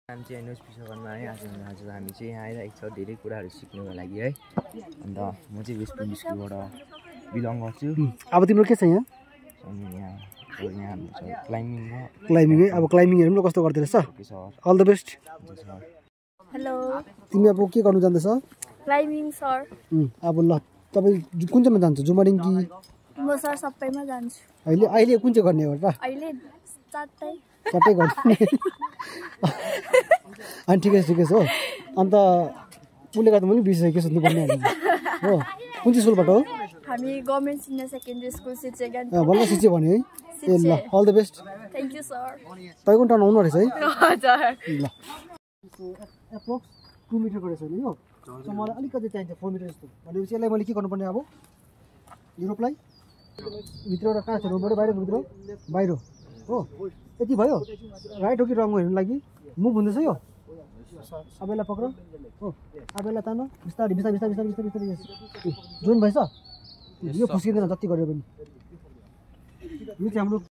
नाम चाहिँ अनुज विश्वकर्मा है। आज हामी चाहिँ यहाँ आइरहेको छ धेरै कुराहरू सिक्नुको लागि है। अन्त म चाहिँ वेस्ट पोइन्ट स्कुलबाट बिलङ गर्छु। अब तिम्रो के छ यहाँ? यहाँ क्लाइम्बिङ है। अब क्लाइम्बिङहरु पनि कस्तो गर्दै रहेछ? All the best. हेलो। तिमी अब के गर्नु जाँदैछ? Climbing sir. अब ल तपाई कुन चाहिँमा जान्छ? जुमरिङ कि? म सर सबैमा जान्छु। अहिले कुन चाहिँ गर्ने हो र? अहिले चारटै गर्ने। अनि ठिकै छ हो। अन्त उसले गर्दा पनि बिर्सेँ के सोध्नु पर्ने हो। कुन चाहिँ स्कुलबाट हो? हामी गभर्नमेन्ट सिनियर सेकेन्ड्री स्कुल सिचेगन। बल्ल सिचे भन्यो है। ए ल all the best. Thank you sir. तपाईको टर्न आउनु रहेछ है? हजुर। ल एप्रोक्स 2 मिटर गरेछ नि हो। सो मलाई अलिकति चाहिन्छ 4 मिटर जस्तो। भनेपछि यसलाई मैले के गर्नुपर्ने अब? युरोपलाई भित्रबाट कहाँ छ? रोबाट बाहिर भित्र बाहिर हो। यति भयो? राइट हो कि रङ हो हेर्नु लागि मुभ हुँदैछ यो। अब यसलाई पक्र हो। अब यसलाई तान बिस्तारै बिस्तारै बिस्तारै बिस्तारै बिस्तारै जोइन भएछ। यो फुस्किँदैन जति गरे पनि। यो चाहिँ हाम्रो